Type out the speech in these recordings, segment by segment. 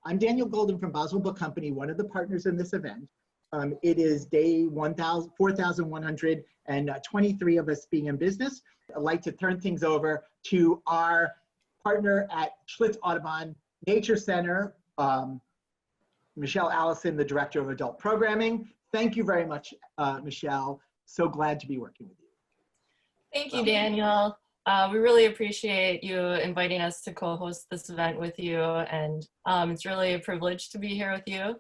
I'm Daniel Golden from Boswell Book Company, one of the partners in this event. It is day 4,123 of us being in business. I'd like to turn things over to our partner at Schlitz Audubon Nature Center, Michelle Allison, the Director of Adult Programming. Thank you very much, Michelle. So glad to be working with you. Thank you, Daniel. We really appreciate you inviting us to co-host this event with you, and it's really a privilege to be here with you.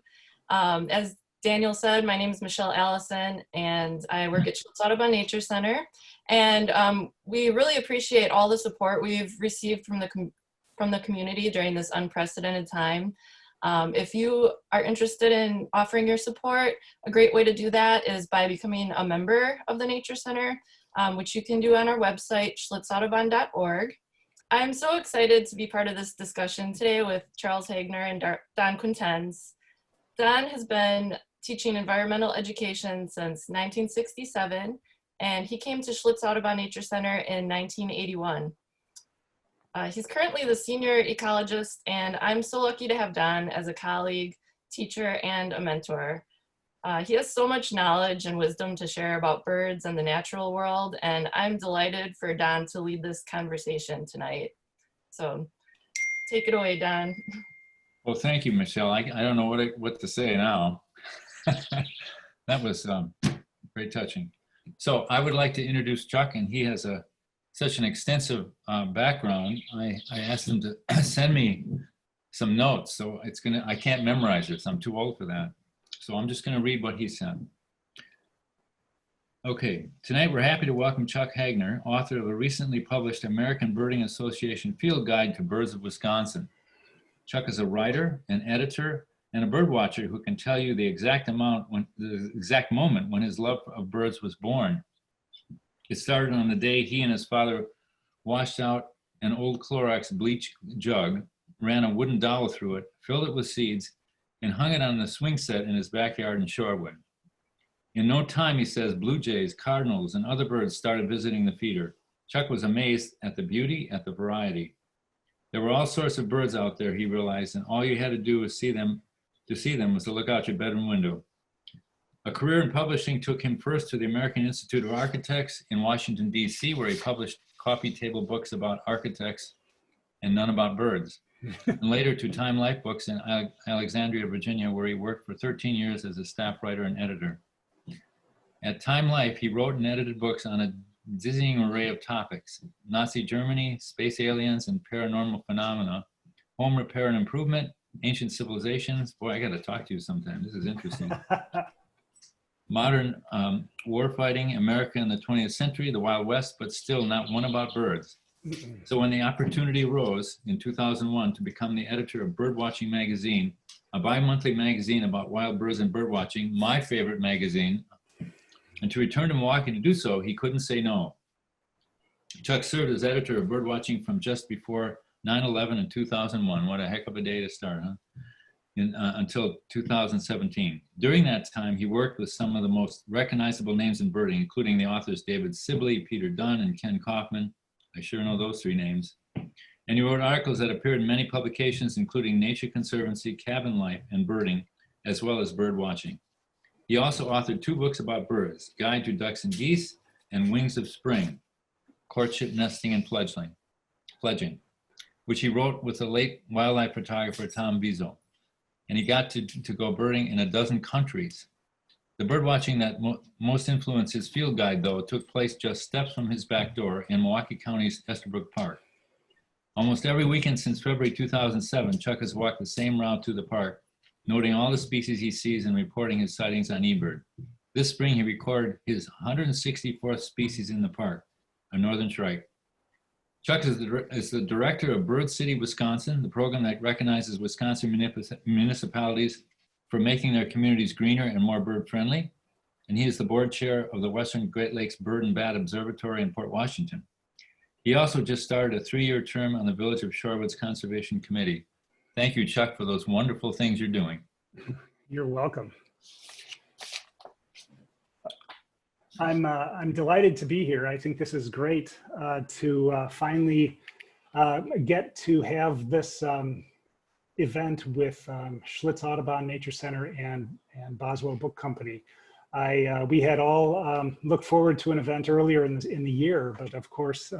As Daniel said, my name is Michelle Allison, and I work at Schlitz Audubon Nature Center, and we really appreciate all the support we've received from the community during this unprecedented time. If you are interested in offering your support, a great way to do that is by becoming a member of the Nature Center, which you can do on our website, schlitzaudubon.org. I'm so excited to be part of this discussion today with Charles Hagner and Don Quintens. Don has been teaching environmental education since 1967, and he came to Schlitz Audubon Nature Center in 1981. He's currently the senior ecologist, and I'm so lucky to have Don as a colleague, teacher, and a mentor. He has so much knowledge and wisdom to share about birds and the natural world, and I'm delighted for Don to lead this conversation tonight. So take it away, Don. Well, thank you, Michelle. I don't know what to say now. That was very touching. So I would like to introduce Chuck, and he has such an extensive background. I asked him to send me some notes, so I can't memorize it, so I'm too old for that. So I'm just gonna read what he sent. Okay, tonight we're happy to welcome Chuck Hagner, author of a recently published American Birding Association Field Guide to Birds of Wisconsin. Chuck is a writer, an editor, and a bird watcher who can tell you the exact moment when his love of birds was born. It started on the day he and his father washed out an old Clorox bleach jug, ran a wooden dowel through it, filled it with seeds, and hung it on the swing set in his backyard in Shorewood. In no time, he says, blue jays, cardinals, and other birds started visiting the feeder. Chuck was amazed at the beauty, at the variety. There were all sorts of birds out there, he realized, and all you had to do was to see them was to look out your bedroom window. A career in publishing took him first to the American Institute of Architects in Washington, D.C., where he published coffee table books about architects and none about birds. And later to Time Life Books in Alexandria, Virginia, where he worked for 13 years as a staff writer and editor. At Time Life, he wrote and edited books on a dizzying array of topics: Nazi Germany, space aliens and paranormal phenomena, home repair and improvement, ancient civilizations. Boy, I got to talk to you sometime. This is interesting. Modern warfighting, America in the 20th century, the Wild West, but still not one about birds. So when the opportunity arose in 2001 to become the editor of Birdwatching Magazine, a bi-monthly magazine about wild birds and birdwatching, my favorite magazine, and to return to Milwaukee to do so, he couldn't say no. Chuck served as editor of Birdwatching from just before 9/11 in 2001. What a heck of a day to start, huh? Until 2017. During that time, he worked with some of the most recognizable names in birding, including the authors David Sibley, Peter Dunn, and Ken Kaufman. I sure know those three names. And he wrote articles that appeared in many publications, including Nature Conservancy, Cabin Life, and Birding, as well as Bird Watching. He also authored 2 books about birds, Guide to Ducks and Geese, and Wings of Spring, Courtship, Nesting, and Fledging, which he wrote with the late wildlife photographer Tom Bezo. And he got to go birding in a dozen countries. The birdwatching that most influenced his field guide, though, took place just steps from his back door in Milwaukee County's Estabrook Park. Almost every weekend since February 2007, Chuck has walked the same route through the park, noting all the species he sees and reporting his sightings on eBird. This spring, he recorded his 164th species in the park, a northern shrike. Chuck is the director of Bird City, Wisconsin, the program that recognizes Wisconsin municipalities for making their communities greener and more bird friendly. And he is the board chair of the Western Great Lakes Bird and Bat Observatory in Port Washington. He also just started a 3-year term on the Village of Shorewood's Conservation Committee. Thank you, Chuck, for those wonderful things you're doing. You're welcome. I'm delighted to be here. I think this is great to finally get to have this event with Schlitz Audubon Nature Center and Boswell Book Company. We had all looked forward to an event earlier in the year, but of course,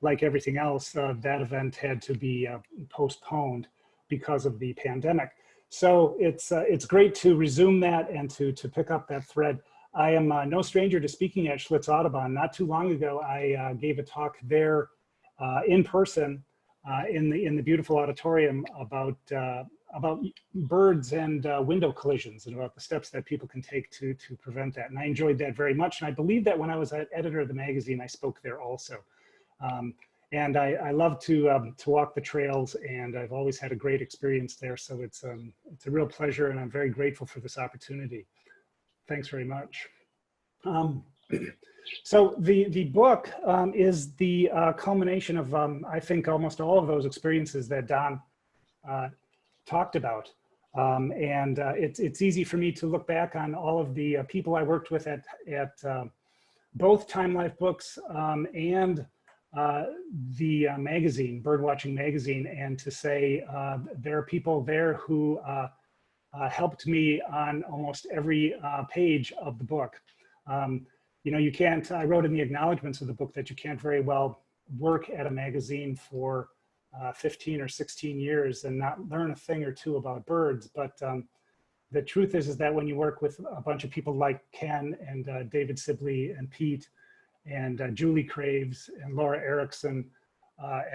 like everything else, that event had to be postponed because of the pandemic. So it's great to resume that and to pick up that thread. I am no stranger to speaking at Schlitz Audubon. Not too long ago, I gave a talk there in person in the beautiful auditorium about birds and window collisions and about the steps that people can take to prevent that. And I enjoyed that very much. And I believe that when I was editor of the magazine, I spoke there also. And I love to walk the trails, and I've always had a great experience there. So it's a real pleasure, and I'm very grateful for this opportunity. Thanks very much. So the book is the culmination of, I think, almost all of those experiences that Don talked about. It's easy for me to look back on all of the people I worked with at both Time Life Books and the magazine, Birdwatching Magazine, and to say there are people there who helped me on almost every page of the book. You know, you can't, I wrote in the acknowledgments of the book that you can't very well work at a magazine for 15 or 16 years and not learn a thing or two about birds. But the truth is that when you work with a bunch of people like Ken and David Sibley and Pete and Julie Craves and Laura Erickson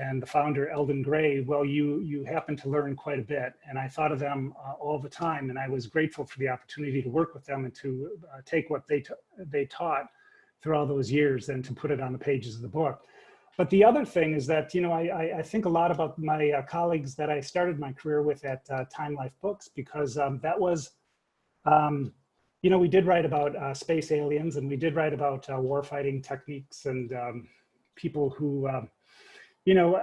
and the founder Eldon Gray, well, you happen to learn quite a bit. And I thought of them all the time, and I was grateful for the opportunity to work with them and to take what they taught through all those years and to put it on the pages of the book. But the other thing is that, you know, I think a lot about my colleagues that I started my career with at Time Life Books, because that was, you know, we did write about space aliens, and we did write about warfighting techniques and people who, you know,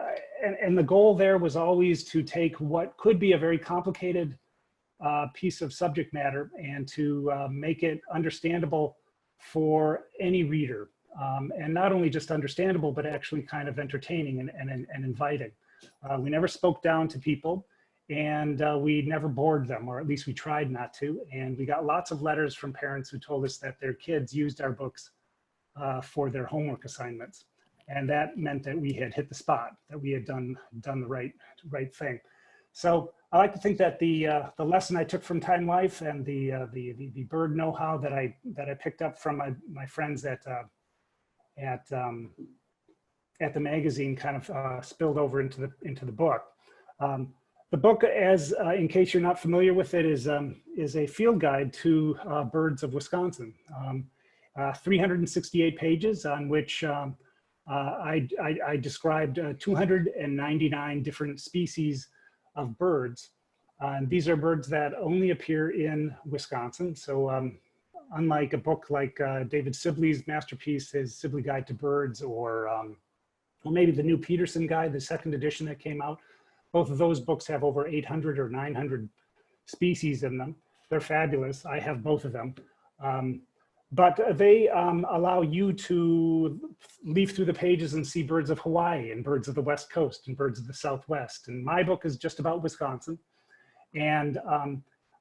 and the goal there was always to take what could be a very complicated piece of subject matter and to make it understandable for any reader. And not only just understandable, but actually kind of entertaining and inviting. We never spoke down to people, and we never bored them, or at least we tried not to. And we got lots of letters from parents who told us that their kids used our books for their homework assignments. And that meant that we had hit the spot, that we had done the right thing. So I like to think that the lesson I took from Time Life and the bird know-how that I picked up from my friends at the magazine kind of spilled over into the book. The book, as in case you're not familiar with it, is a field guide to birds of Wisconsin. 368 pages on which I described 299 different species of birds. And these are birds that only appear in Wisconsin. So unlike a book like David Sibley's masterpiece, his Sibley Guide to Birds, or maybe the new Peterson Guide, the second edition that came out, both of those books have over 800 or 900 species in them. They're fabulous. I have both of them. But they allow you to leaf through the pages and see birds of Hawaii and birds of the West Coast and birds of the Southwest. And my book is just about Wisconsin. And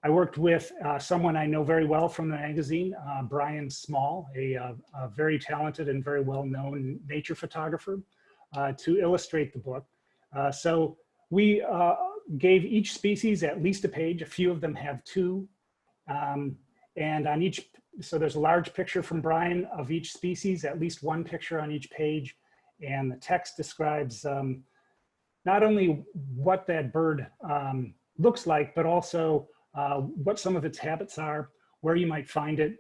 I worked with someone I know very well from the magazine, Brian Small, a very talented and very well-known nature photographer, to illustrate the book. So we gave each species at least a page. A few of them have two. And on each, so there's a large picture from Brian of each species, at least one picture on each page. And the text describes not only what that bird looks like, but also what some of its habits are, where you might find it,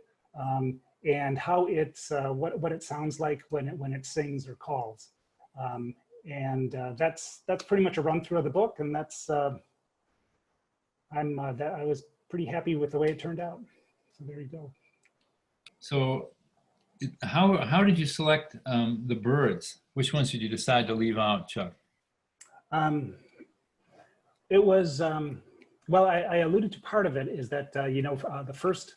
and how it's, what it sounds like when it sings or calls. That's pretty much a run through of the book, and that's, I was pretty happy with the way it turned out. So there you go. So how did you select the birds? Which ones did you decide to leave out, Chuck? It was, well, I alluded to part of it is that, you know, the first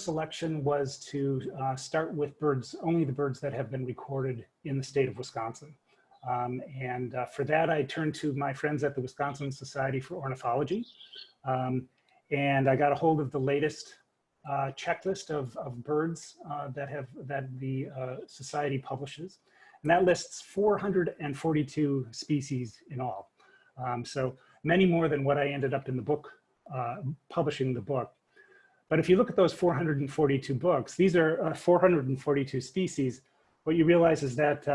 selection was to start with birds, only the birds that have been recorded in the state of Wisconsin. For that, I turned to my friends at the Wisconsin Society for Ornithology. And I got a hold of the latest checklist of birds that the Society publishes. And that lists 442 species in all. So many more than what I ended up in the book, publishing the book. But if you look at those 442 books, these are 442 species. What you realize is that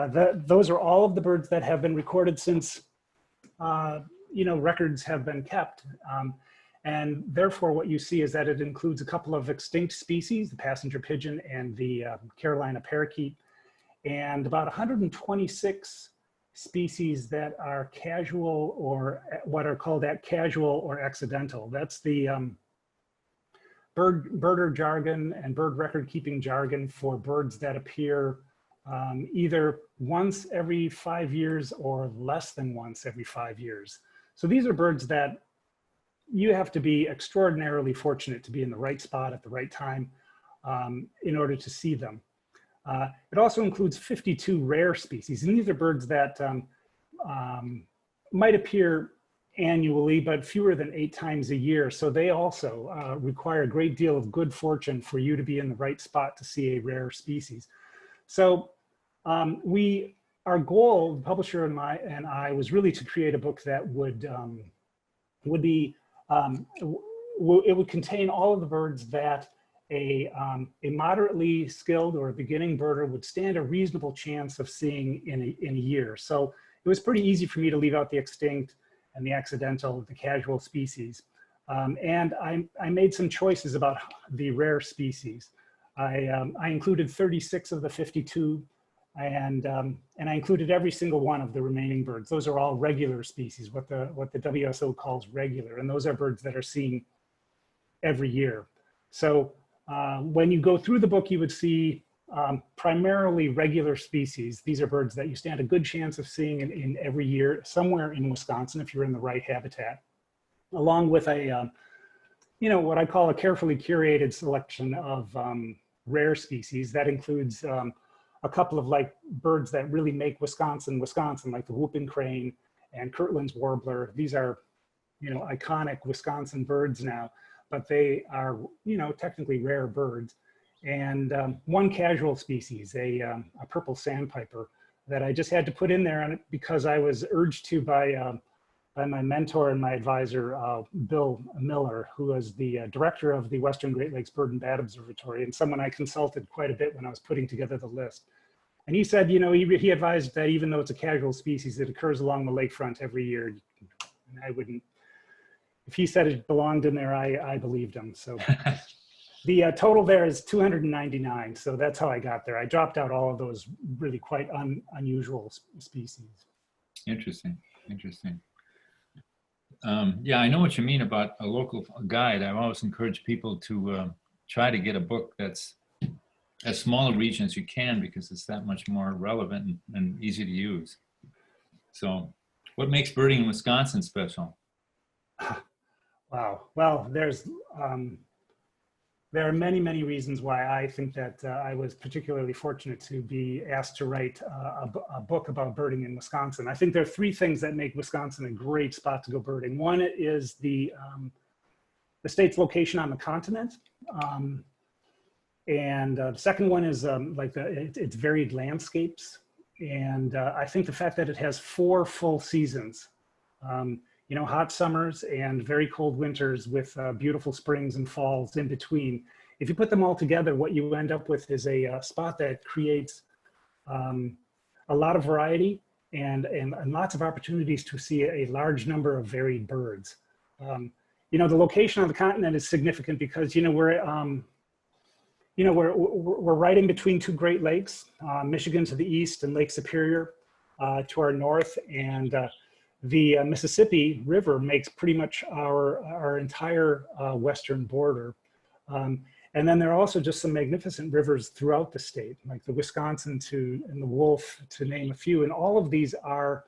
those are all of the birds that have been recorded since, records have been kept. And therefore, what you see is that it includes a couple of extinct species, the passenger pigeon and the Carolina parakeet, and about 126 species that are casual or what are called casual or accidental. That's the birder jargon and bird record keeping jargon for birds that appear either once every 5 years or less than once every 5 years. So these are birds that you have to be extraordinarily fortunate to be in the right spot at the right time in order to see them. It also includes 52 rare species, and these are birds that might appear annually, but fewer than 8 times a year. So they also require a great deal of good fortune for you to be in the right spot to see a rare species. So our goal, the publisher and I, was really to create a book that would contain all of the birds that a moderately skilled or a beginning birder would stand a reasonable chance of seeing in a year. So it was pretty easy for me to leave out the extinct and the accidental, the casual species. And I made some choices about the rare species. I included 36 of the 52, and I included every single one of the remaining birds. Those are all regular species, what the WSO calls regular, and those are birds that are seen every year. So when you go through the book, you would see primarily regular species. These are birds that you stand a good chance of seeing in every year somewhere in Wisconsin if you're in the right habitat, along with a, what I call a carefully curated selection of rare species. That includes a couple of birds that really make Wisconsin, like the whooping crane and Kirtland's warbler. These are, iconic Wisconsin birds now, but they are, technically rare birds. And one casual species, a purple sandpiper, that I just had to put in there because I was urged to by my mentor and my advisor, Bill Miller, who is the director of the Western Great Lakes Bird and Bat Observatory, and someone I consulted quite a bit when I was putting together the list. And he said, he advised that even though it's a casual species, it occurs along the lakefront every year. And I wouldn't, if he said it belonged in there, I believed him. So the total there is 299. So that's how I got there. I dropped out all of those really quite unusual species. Interesting, interesting. Yeah, I know what you mean about a local guide. I always encourage people to try to get a book that's as small a region as you can, because it's that much more relevant and easy to use. So what makes birding in Wisconsin special? Wow. Well, there are many, many reasons why I think that I was particularly fortunate to be asked to write a book about birding in Wisconsin. I think there are 3 things that make Wisconsin a great spot to go birding. One is the state's location on the continent. And the second one is its varied landscapes. And I think the fact that it has 4 full seasons, hot summers and very cold winters with beautiful springs and falls in between. If you put them all together, what you end up with is a spot that creates a lot of variety and lots of opportunities to see a large number of varied birds. The location on the continent is significant because, we're right in between 2 Great Lakes, Michigan to the east and Lake Superior to our north, and the Mississippi River makes pretty much our entire western border. And then there are also just some magnificent rivers throughout the state, like the Wisconsin and the Wolf, to name a few. And all of these are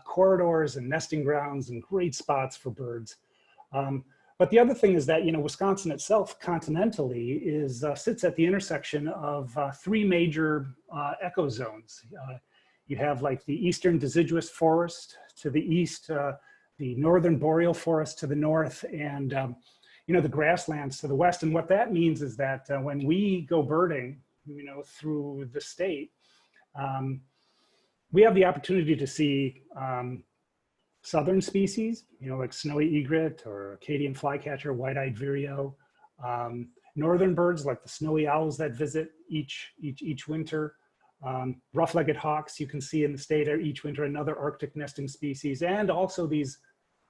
corridors and nesting grounds and great spots for birds. But the other thing is that, Wisconsin itself continentally sits at the intersection of 3 major ecozones. You have like the eastern deciduous forest to the east, the northern boreal forest to the north, and you know, the grasslands to the west. And what that means is that when we go birding, you know, through the state, we have the opportunity to see southern species, you know, like snowy egret or Acadian flycatcher, white-eyed vireo, northern birds like the snowy owls that visit each winter, rough-legged hawks you can see in the state each winter, another Arctic nesting species, and also these,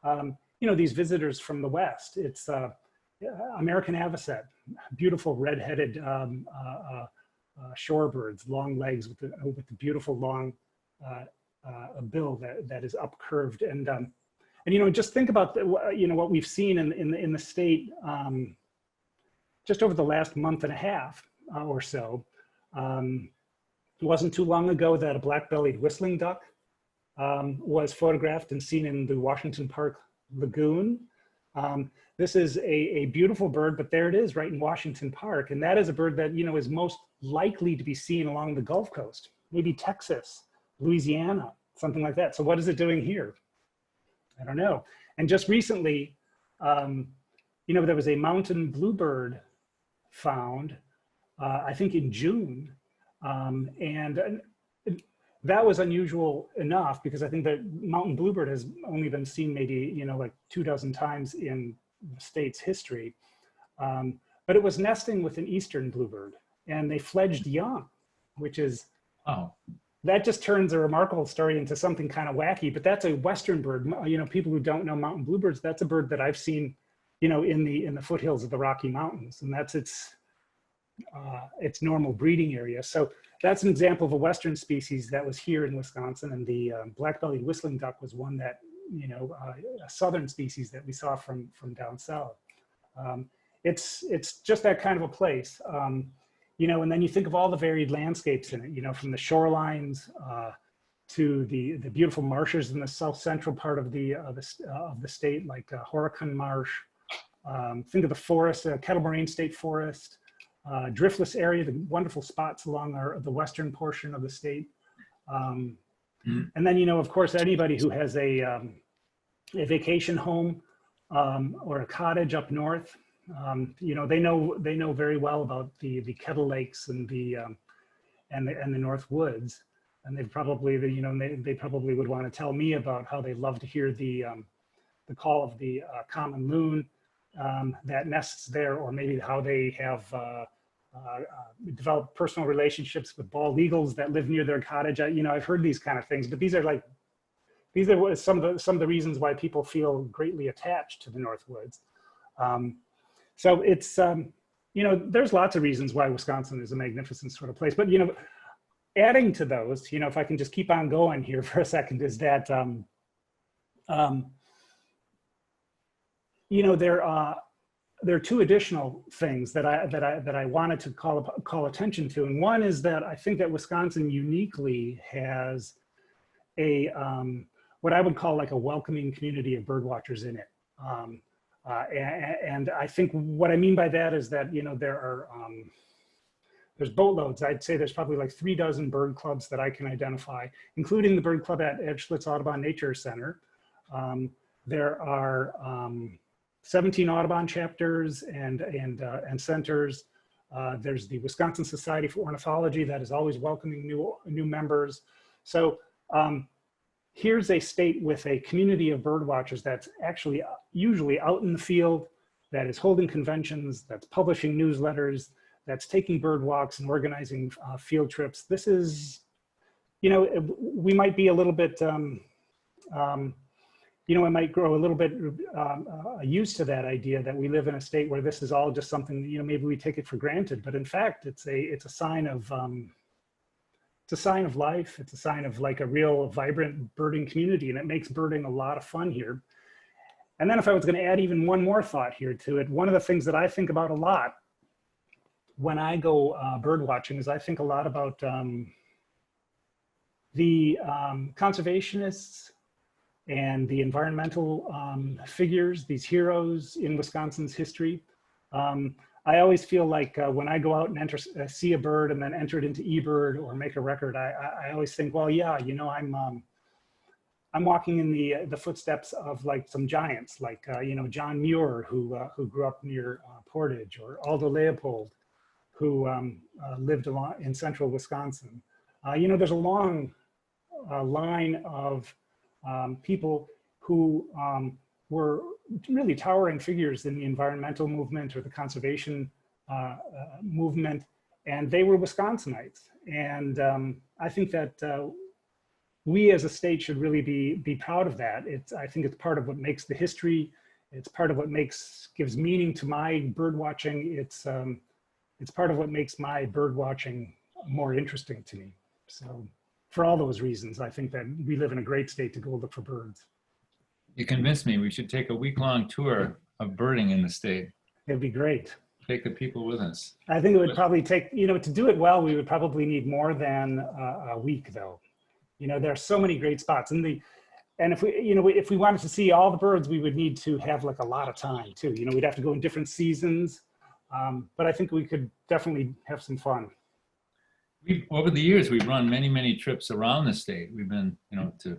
you know, these visitors from the west. It's American avocet, beautiful red-headed shorebirds, long legs with the beautiful long bill that is upcurved, and you know, just think about you know, what we've seen in the state just over the last month and a half or so. It wasn't too long ago that a black-bellied whistling duck was photographed and seen in the Washington Park Lagoon. This is a beautiful bird, but there it is right in Washington Park. And that is a bird that, you know, is most likely to be seen along the Gulf Coast, maybe Texas, Louisiana, something like that. So what is it doing here? I don't know. And just recently, you know, there was a mountain bluebird found, I think in June. And that was unusual enough because I think that mountain bluebird has only been seen maybe, you know, like 24 times in the state's history. But it was nesting with an eastern bluebird, and they fledged young, which is, Oh, that just turns a remarkable story into something kind of wacky. But that's a western bird. You know, people who don't know mountain bluebirds, that's a bird that I've seen, you know, in the foothills of the Rocky Mountains, and that's its normal breeding area. So that's an example of a western species that was here in Wisconsin, and the black-bellied whistling duck was one that, you know, a southern species that we saw from down south. It's just that kind of a place, you know. And then you think of all the varied landscapes in it, you know, from the shorelines to the beautiful marshes in the south central part of the state, like Horicon Marsh. Think of the forest, Kettle Moraine State Forest. Driftless area, the wonderful spots along the western portion of the state. And then, you know, of course, anybody who has a vacation home or a cottage up north, you know, they know very well about the Kettle Lakes and the North Woods. And they probably, you know, they probably would want to tell me about how they love to hear the call of the common loon that nests there, or maybe how they have developed personal relationships with bald eagles that live near their cottage. You know, I've heard these kind of things, but these are some of the reasons why people feel greatly attached to the North Woods. So it's, you know, there's lots of reasons why Wisconsin is a magnificent sort of place. But, you know, adding to those, you know, if I can just keep on going here for a second, is that, you know, there are two additional things that I wanted to call attention to, and one is that I think that Wisconsin uniquely has a what I would call like a welcoming community of birdwatchers in it, and I think what I mean by that is that, you know, there's boatloads. I'd say there's probably like 36 bird clubs that I can identify, including the bird club at Schlitz Audubon Nature Center. There are 17 Audubon chapters and centers. There's the Wisconsin Society for Ornithology that is always welcoming new members. So here's a state with a community of bird watchers that's actually usually out in the field, that is holding conventions, that's publishing newsletters, that's taking bird walks and organizing field trips. This is, you know, we might be a little bit, you know, I might grow a little bit used to that idea that we live in a state where this is all just something, you know, maybe we take it for granted, but in fact, it's a sign of life. It's a sign of like a real vibrant birding community, and it makes birding a lot of fun here. And then if I was going to add even one more thought here to it, one of the things that I think about a lot when I go bird watching is I think a lot about the conservationists and the environmental figures, these heroes in Wisconsin's history. I always feel like when I go out and see a bird and then enter it into eBird or make a record, I always think, well, yeah, you know, I'm walking in the footsteps of like some giants, like you know, John Muir, who grew up near Portage, or Aldo Leopold, who lived along in central Wisconsin. You know, there's a long line of people who were really towering figures in the environmental movement or the conservation movement, and they were Wisconsinites. And I think that we as a state should really be proud of that. I think it's part of what makes the history. It's part of what gives meaning to my bird watching. It's part of what makes my bird watching more interesting to me. So for all those reasons, I think that we live in a great state to go look for birds. You convinced me we should take a week-long tour of birding in the state. It'd be great. Take the people with us. I think it would probably take, you know, to do it well, we would probably need more than a week though. You know, there are so many great spots, and if we, you know, if we wanted to see all the birds, we would need to have like a lot of time too. You know, we'd have to go in different seasons, but I think we could definitely have some fun. Over the years, we've run many trips around the state. We've been, you know, to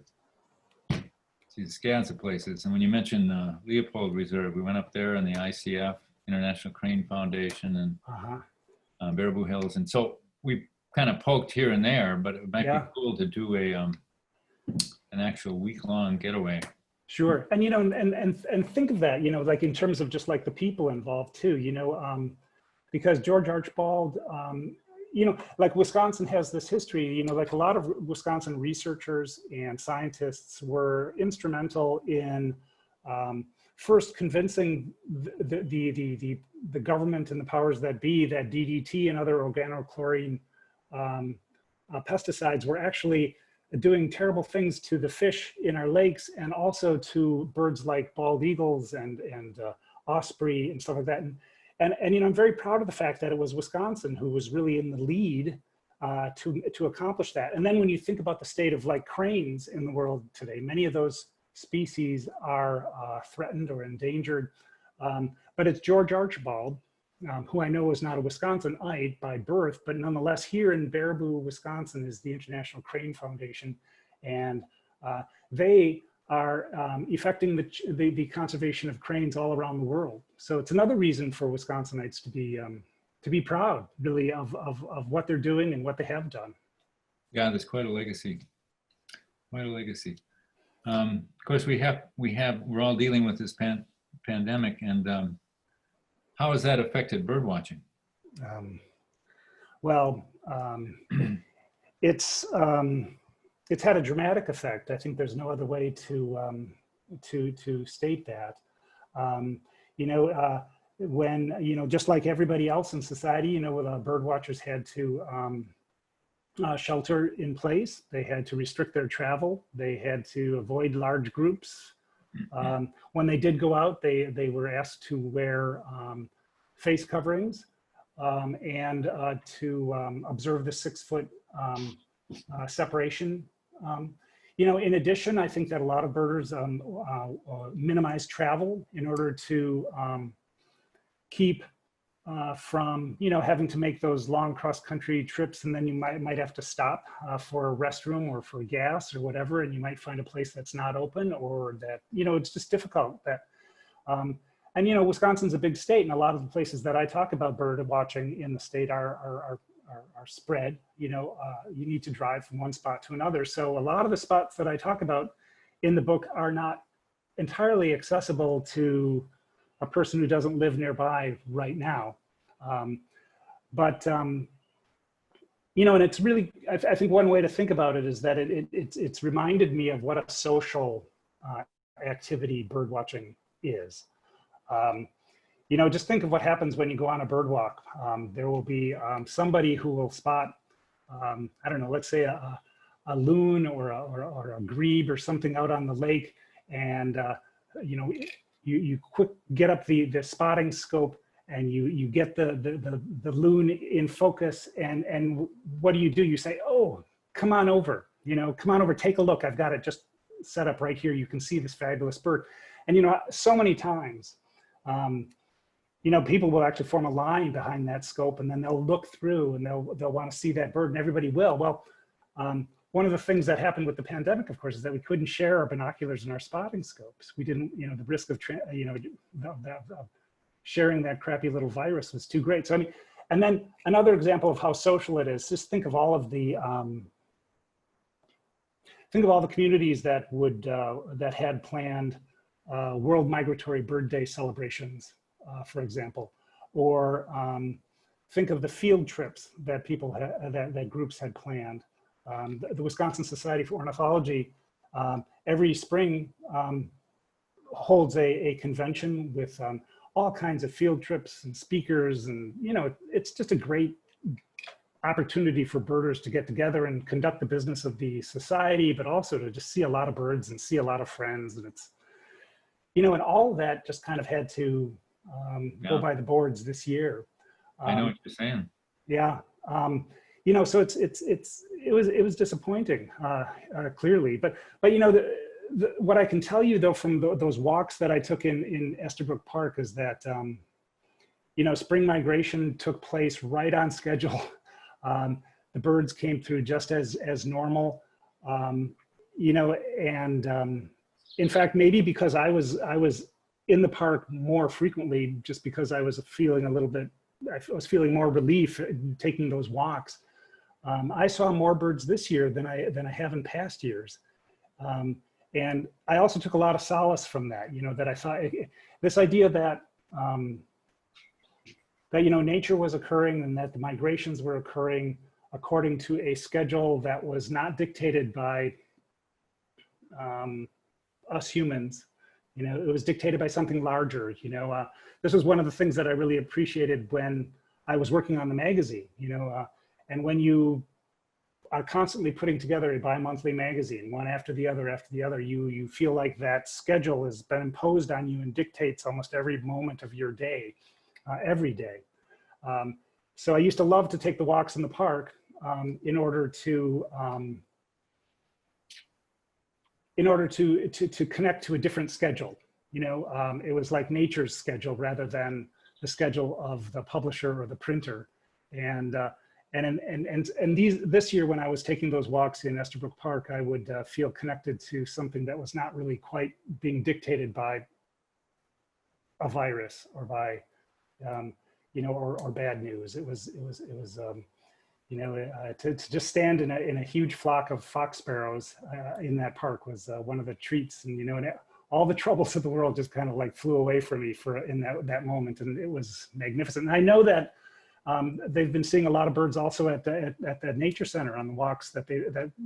scans of places. And when you mentioned Leopold Reserve, we went up there, and the ICF, International Crane Foundation, and Baraboo Hills. And so we kind of poked here and there, but it might be cool to do an actual week-long getaway. Sure. And, you know, and think of that, you know, like in terms of just like the people involved too, you know, because George Archibald, you know, like Wisconsin has this history, you know, like a lot of Wisconsin researchers and scientists were instrumental in first convincing the government and the powers that be that DDT and other organochlorine pesticides were actually doing terrible things to the fish in our lakes, and also to birds like bald eagles and osprey and stuff like that. And you know, I'm very proud of the fact that it was Wisconsin who was really in the lead to accomplish that. And then when you think about the state of like cranes in the world today, many of those species are threatened or endangered. But it's George Archibald, who I know is not a Wisconsinite by birth, but nonetheless here in Baraboo, Wisconsin is the International Crane Foundation. And they are effecting the conservation of cranes all around the world. So it's another reason for Wisconsinites to be proud, really, of what they're doing and what they have done. Yeah, there's quite a legacy. Quite a legacy. Of course, we're all dealing with this pandemic, and how has that affected bird watching? It's had a dramatic effect. I think there's no other way to state that. You know, when, you know, just like everybody else in society, you know, bird watchers had to shelter in place. They had to restrict their travel. They had to avoid large groups. When they did go out, they were asked to wear face coverings and to observe the 6-foot separation. You know, in addition, I think that a lot of birders minimize travel in order to keep from, you know, having to make those long cross-country trips, and then you might have to stop for a restroom or for gas or whatever, and you might find a place that's not open, or that, you know, it's just difficult. That and you know, Wisconsin's a big state, and a lot of the places that I talk about bird watching in the state are spread. You know, you need to drive from one spot to another. So a lot of the spots that I talk about in the book are not entirely accessible to a person who doesn't live nearby right now. You know, and it's really, I think one way to think about it is that it's reminded me of what a social activity bird watching is. You know, just think of what happens when you go on a bird walk. There will be somebody who will spot, I don't know, let's say a loon or a grebe or something out on the lake, and you know, you quick get up the spotting scope, and you get the loon in focus, and what do? You say, oh, come on over, you know, come on over, take a look. I've got it just set up right here. You can see this fabulous bird. And you know, so many times, you know, people will actually form a line behind that scope, and then they'll look through and they'll want to see that bird, and everybody will. Well, one of the things that happened with the pandemic, of course, is that we couldn't share our binoculars and our spotting scopes. We didn't, you know, the risk of, sharing that crappy little virus was too great. So, I mean, and then another example of how social it is, just think of all of the, communities that would, that had planned World Migratory Bird Day celebrations, for example, or think of the field trips that people that groups had planned. The Wisconsin Society for Ornithology every spring holds a convention with all kinds of field trips and speakers, and you know, it's just a great opportunity for birders to get together and conduct the business of the society, but also to just see a lot of birds and see a lot of friends. And it's, you know, and all of that just kind of had to go by the boards this year. I know what you're saying. Yeah. You know, so it was disappointing, clearly, but you know, what I can tell you though from those walks that I took in Estabrook Park is that you know, spring migration took place right on schedule. The birds came through just as normal, you know, and in fact, maybe because I was in the park more frequently, just because I was feeling a little bit, I was feeling more relief taking those walks. I saw more birds this year than I have in past years. And I also took a lot of solace from that, you know, that I thought this idea that, that, you know, nature was occurring and that the migrations were occurring according to a schedule that was not dictated by us humans. You know, it was dictated by something larger. You know, this was one of the things that I really appreciated when I was working on the magazine, you know, and when you are constantly putting together a bi-monthly magazine, one after the other, you feel like that schedule has been imposed on you and dictates almost every moment of your day, every day. So I used to love to take the walks in the park in order to connect to a different schedule. You know, it was like nature's schedule rather than the schedule of the publisher or the printer. And this year when I was taking those walks in Estabrook Park, I would feel connected to something that was not really quite being dictated by a virus or by, you know, or bad news. It was you know, to just stand in a huge flock of fox sparrows in that park was one of the treats. And, you know, and all the troubles of the world just kind of like flew away from me in that moment. And it was magnificent. And I know that they've been seeing a lot of birds also at that nature center on the walks that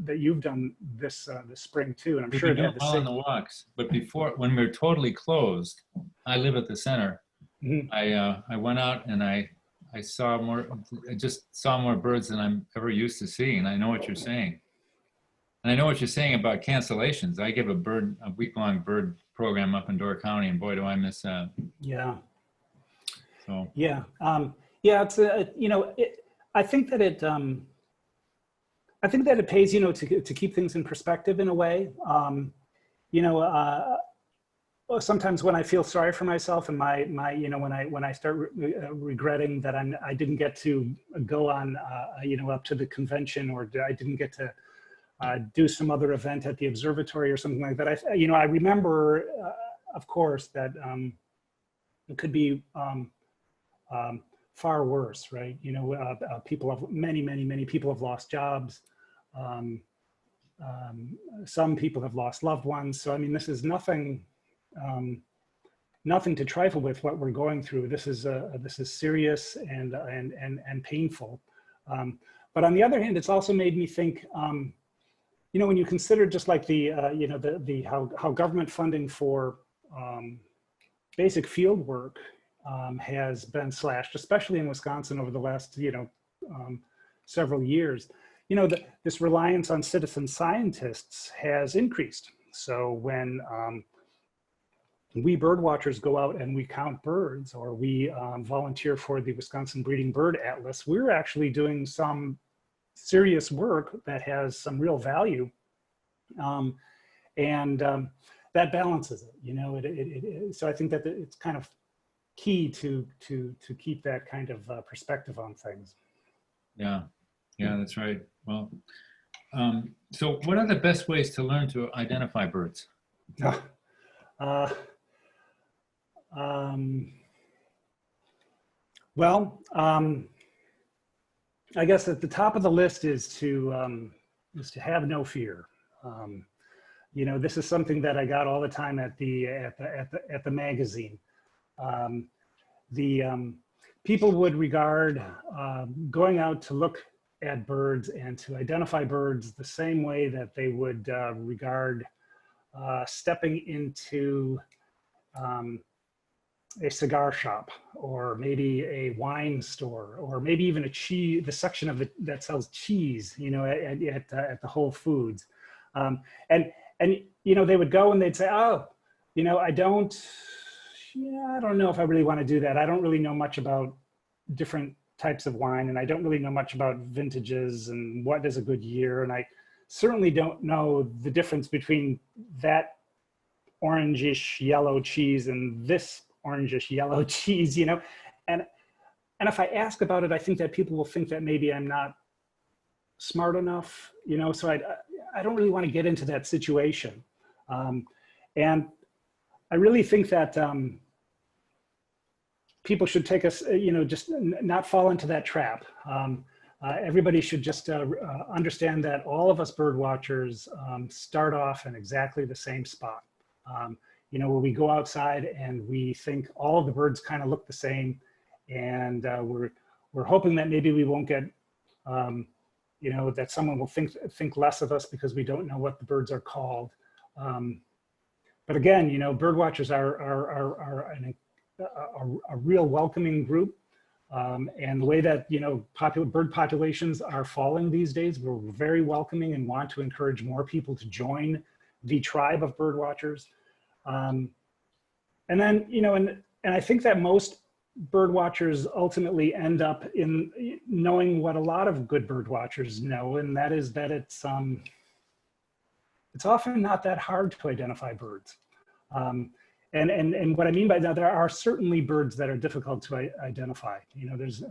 you've done this spring too. And I'm sure they had the same on the walks. But before, when we were totally closed, I live at the center. Mm-hmm. I went out and I just saw more birds than I'm ever used to seeing. And I know what you're saying. And I know what you're saying about cancellations. I give a week-long bird program up in Door County, and boy, do I miss that. Yeah. So. Yeah. Yeah, it's you know, I think that it pays, you know, to keep things in perspective in a way. You know, sometimes when I feel sorry for myself and my you know, when I start regretting that I didn't get to go on you know, up to the convention, or I didn't get to do some other event at the observatory or something like that. You know, I remember, of course, that it could be far worse, right? You know, many people have lost jobs. Some people have lost loved ones. So, I mean, this is nothing to trifle with what we're going through. This is serious and painful. But on the other hand, it's also made me think, you know, when you consider just like the, you know, how government funding for basic field work has been slashed, especially in Wisconsin over the last, you know, several years. You know, this reliance on citizen scientists has increased. So when we bird watchers go out and we count birds, or we volunteer for the Wisconsin Breeding Bird Atlas, we're actually doing some serious work that has some real value. And that balances it, you know, so I think that it's kind of key to keep that kind of perspective on things. Yeah, yeah, that's right. Well, so what are the best ways to learn to identify birds? Uh, well, I guess at the top of the list is to have no fear. You know, this is something that I got all the time at the magazine. People would regard going out to look at birds and to identify birds the same way that they would regard stepping into a cigar shop, or maybe a wine store, or maybe even the section of it that sells cheese, you know, at the Whole Foods. And you know, they would go and they'd say, oh, you know, I don't know if I really want to do that. I don't really know much about different types of wine, and I don't really know much about vintages and what is a good year. And I certainly don't know the difference between that orangish yellow cheese and this orangish yellow cheese, you know. And if I ask about it, I think that people will think that maybe I'm not smart enough, you know, so I don't really want to get into that situation. And I really think that people should take us, you know, just not fall into that trap. Everybody should just understand that all of us bird watchers start off in exactly the same spot. You know, where we go outside and we think all of the birds kind of look the same, and we're hoping that maybe we won't get, you know, that someone will think less of us because we don't know what the birds are called. But again, you know, bird watchers are a real welcoming group, and the way that, you know, bird populations are falling these days, we're very welcoming and want to encourage more people to join the tribe of bird watchers. And then, you know, and I think that most bird watchers ultimately end up in knowing what a lot of good bird watchers know, and that is that it's often not that hard to identify birds. And what I mean by that, there are certainly birds that are difficult to identify. You know, there's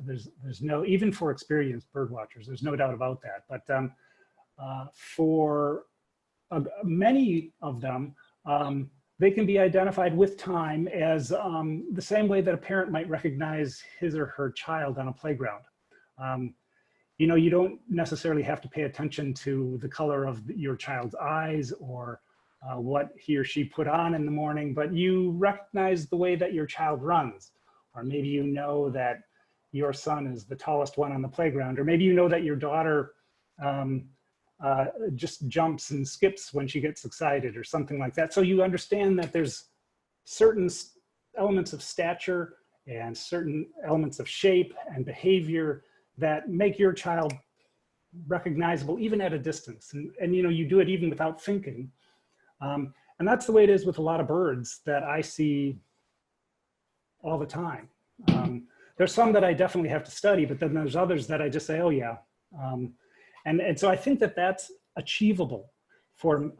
no, even for experienced bird watchers, there's no doubt about that. But for many of them, they can be identified with time as the same way that a parent might recognize his or her child on a playground. You know, you don't necessarily have to pay attention to the color of your child's eyes or what he or she put on in the morning, but you recognize the way that your child runs. Or maybe you know that your son is the tallest one on the playground, or maybe you know that your daughter just jumps and skips when she gets excited or something like that. So you understand that there's certain elements of stature and certain elements of shape and behavior that make your child recognizable even at a distance. And you know, you do it even without thinking. And that's the way it is with a lot of birds that I see all the time. There's some that I definitely have to study, but then there's others that I just say, oh yeah. And so I think that that's achievable for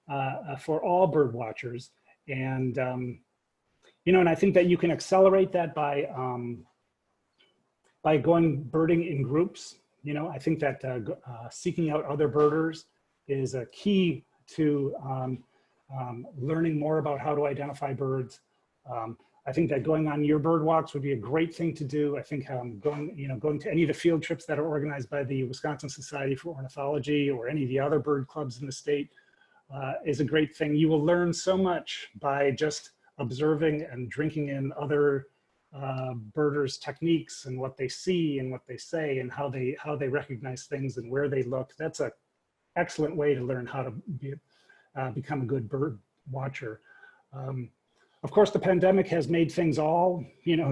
all bird watchers. And, you know, and I think that you can accelerate that by going birding in groups. You know, I think that seeking out other birders is a key to learning more about how to identify birds. I think that going on your bird walks would be a great thing to do. I think going to any of the field trips that are organized by the Wisconsin Society for Ornithology or any of the other bird clubs in the state is a great thing. You will learn so much by just observing and drinking in other birders' techniques and what they see and what they say and how they recognize things and where they look. That's an excellent way to learn how to become a good bird watcher. Of course, the pandemic has made things all, you know,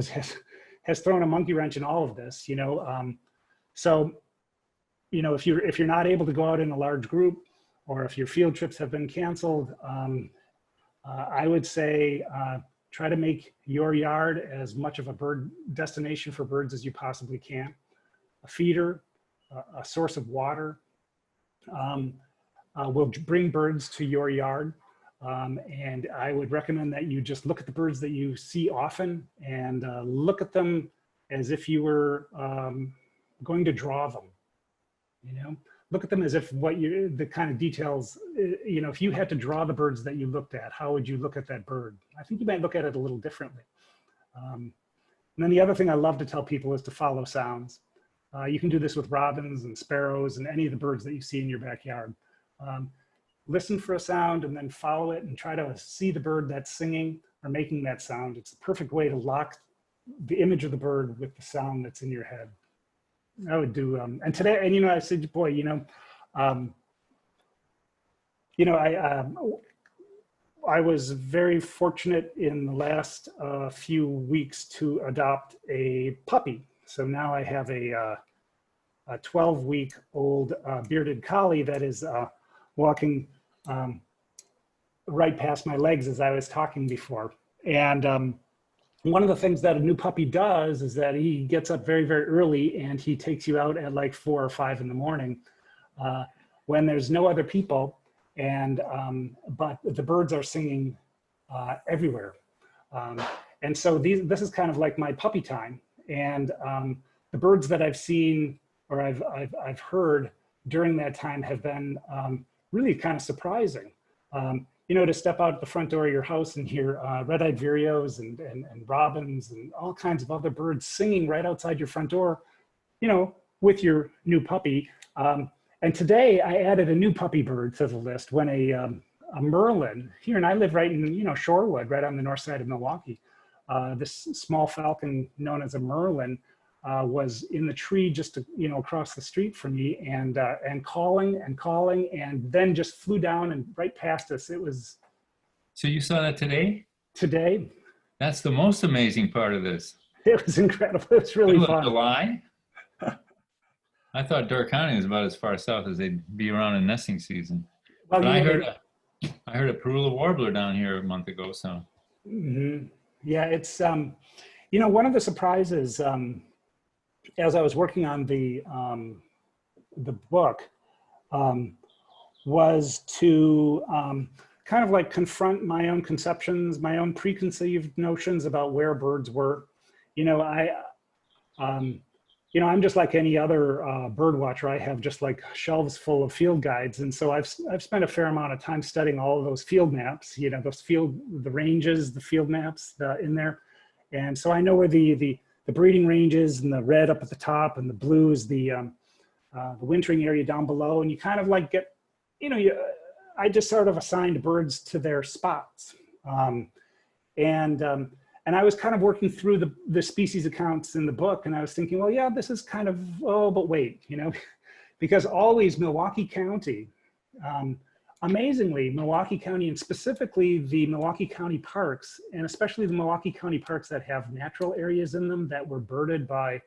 has thrown a monkey wrench in all of this, you know. So, you know, if you're not able to go out in a large group, or if your field trips have been canceled, I would say try to make your yard as much of a bird destination for birds as you possibly can. A feeder, a source of water will bring birds to your yard. And I would recommend that you just look at the birds that you see often and look at them as if you were going to draw them, you know? Look at them as if the kind of details, you know, if you had to draw the birds that you looked at, how would you look at that bird? I think you might look at it a little differently. And then the other thing I love to tell people is to follow sounds. You can do this with robins and sparrows and any of the birds that you see in your backyard. Listen for a sound and then follow it and try to see the bird that's singing or making that sound. It's a perfect way to lock the image of the bird with the sound that's in your head. I would do, and today, and you know, I said, boy, I was very fortunate in the last few weeks to adopt a puppy. So now I have a 12-week-old bearded collie that is walking right past my legs as I was talking before. And one of the things that a new puppy does is that he gets up very, very early and he takes you out at like 4 or 5 in the morning when there's no other people, and but the birds are singing everywhere. And so this is kind of like my puppy time. And the birds that I've seen or I've heard during that time have been really kind of surprising. You know, to step out the front door of your house and hear red-eyed vireos and robins and all kinds of other birds singing right outside your front door, you know, with your new puppy. And today I added a new puppy bird to the list when a merlin here, and I live right in, you know, Shorewood, right on the north side of Milwaukee. This small falcon known as a merlin was in the tree just, you know, across the street from me, and calling and calling, and then just flew down and right past us. It was. So you saw that today? Today. That's the most amazing part of this. It was incredible. It was really fun. July? I thought Door County was about as far south as they'd be around in nesting season. Well, but I heard a Parula warbler down here a month ago. So. Mm-hmm. Yeah, it's you know, one of the surprises. As I was working on the book, was to kind of like confront my own conceptions, my own preconceived notions about where birds were. You know, I'm just like any other bird watcher. I have just like shelves full of field guides, and so I've spent a fair amount of time studying all of those field maps. You know, the ranges, the field maps in there, and so I know where the breeding ranges, and the red up at the top and the blue is the wintering area down below. And you kind of like get, you know, I just sort of assigned birds to their spots. And I was kind of working through the species accounts in the book, and I was thinking, well, yeah, this is kind of, oh, but wait, you know, because always Milwaukee County, amazingly, Milwaukee County, and specifically the Milwaukee County parks, and especially the Milwaukee County parks that have natural areas in them that were birded by